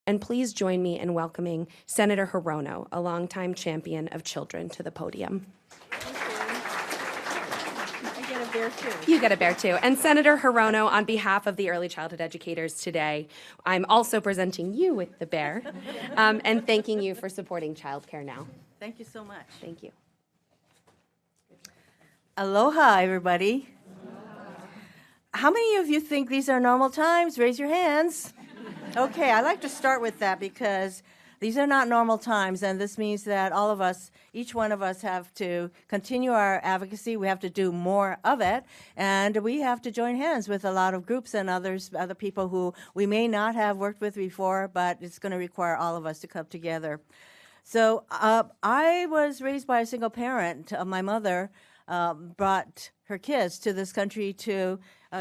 And please join me in welcoming Senator Hirono, a longtime champion of children, to the podium. I get a bear too. You get a bear too. And Senator Hirono, on behalf of the early childhood educators today, I'm also presenting you with the bear and thanking you for supporting childcare now. Thank you so much. Thank you. Aloha, everybody. How many of you think these are normal times? Raise your hands. Okay, I like to start with that because these are not normal times, and this means that all of us, each one of us, have to continue our advocacy. We have to do more of it, and we have to join hands with a lot of groups and other people who we may not have worked with before, but it's going to require all of us to come together. So I was raised by a single parent. My mother brought her kids to this country to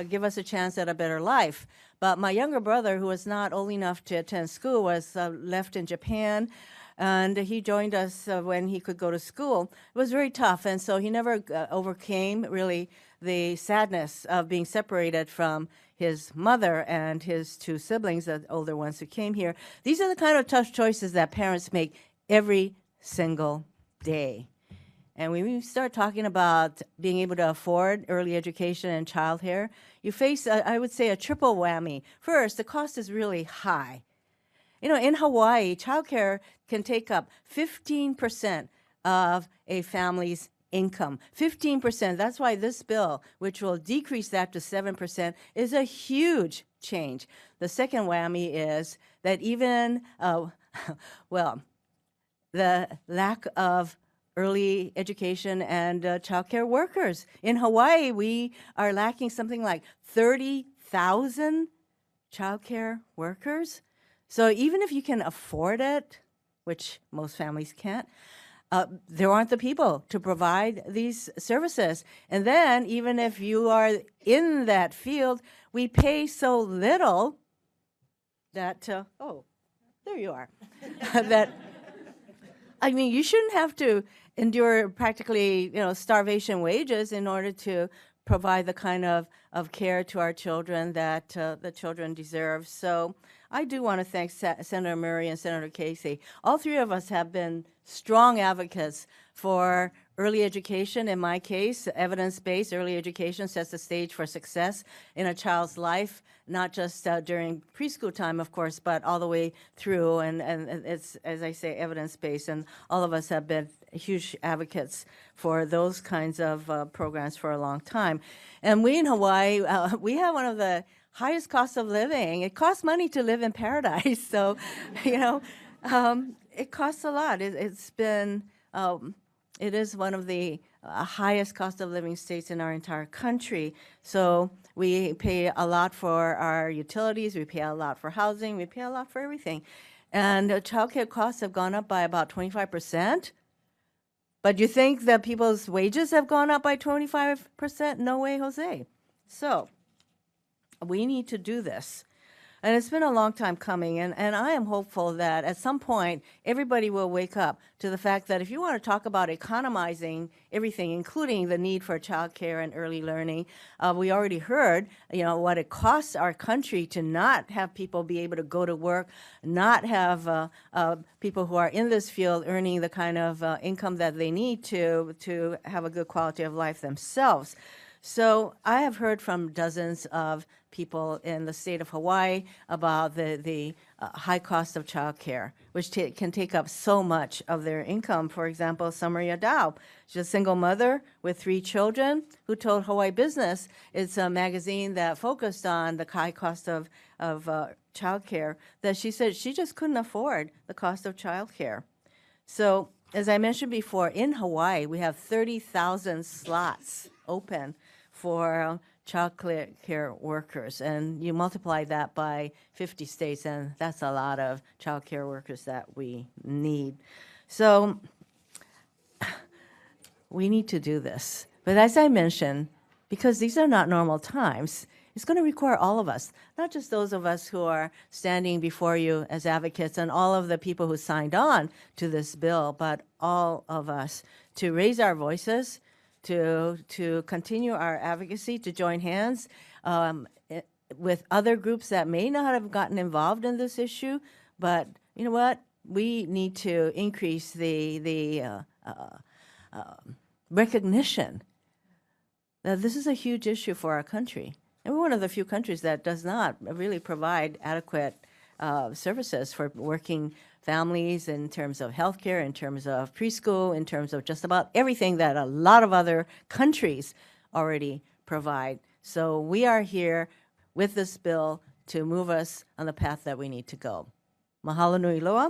give us a chance at a better life. But my younger brother, who was not old enough to attend school, was left in Japan, and he joined us when he could go to school. It was very tough, and so he never overcame really the sadness of being separated from his mother and his two siblings, the older ones who came here. These are the kind of tough choices that parents make every single day. And when we start talking about being able to afford early education and childcare, you face, I would say, a triple whammy. First, the cost is really high. You know, in Hawaii, childcare can take up 15% of a family's income. 15%. That's why this bill, which will decrease that to 7%, is a huge change. The second whammy is that even, the lack of early education and childcare workers. In Hawaii, we are lacking something like 30,000 childcare workers. So even if you can afford it, which most families can't, there aren't the people to provide these services. And then even if you are in that field, we pay so little that, oh, there you are, that, I mean, you shouldn't have to endure practically, starvation wages in order to provide the kind of care to our children that the children deserve. So I do want to thank Senator Murray and Senator Casey. All three of us have been strong advocates for early education. In my case, evidence-based early education sets the stage for success in a child's life, not just during preschool time, of course, but all the way through. And it's, as I say, evidence-based. And all of us have been huge advocates for those kinds of programs for a long time. And we in Hawaii, we have one of the highest costs of living. It costs money to live in paradise. So, it costs a lot. It's been, it is one of the highest cost of living states in our entire country. So we pay a lot for our utilities, we pay a lot for housing, we pay a lot for everything. And childcare costs have gone up by about 25%. But you think that people's wages have gone up by 25%? No way, Jose. So we need to do this. And it's been a long time coming, and I am hopeful that at some point everybody will wake up to the fact that if you want to talk about economizing everything, including the need for childcare and early learning, we already heard, what it costs our country to not have people be able to go to work, not have people who are in this field earning the kind of income that they need to have a good quality of life themselves. So I have heard from dozens of people in the state of Hawaii about the high cost of childcare, which can take up so much of their income. For example, Summer Yadao, she's a single mother with 3 children who told Hawaii Business, it's a magazine that focused on the high cost of childcare, that she said she just couldn't afford the cost of childcare. So as I mentioned before, in Hawaii, we have 30,000 slots open for child care workers, and you multiply that by 50 states, and that's a lot of child care workers that we need. So we need to do this. But as I mentioned, because these are not normal times, it's going to require all of us, not just those of us who are standing before you as advocates and all of the people who signed on to this bill, but all of us to raise our voices, to continue our advocacy, to join hands with other groups that may not have gotten involved in this issue, But you know what? We need to increase the recognition that this is a huge issue for our country. And we're one of the few countries that does not really provide adequate services for working families in terms of healthcare, in terms of preschool, in terms of just about everything that a lot of other countries already provide. So we are here with this bill to move us on the path that we need to go. Mahalo nui loa.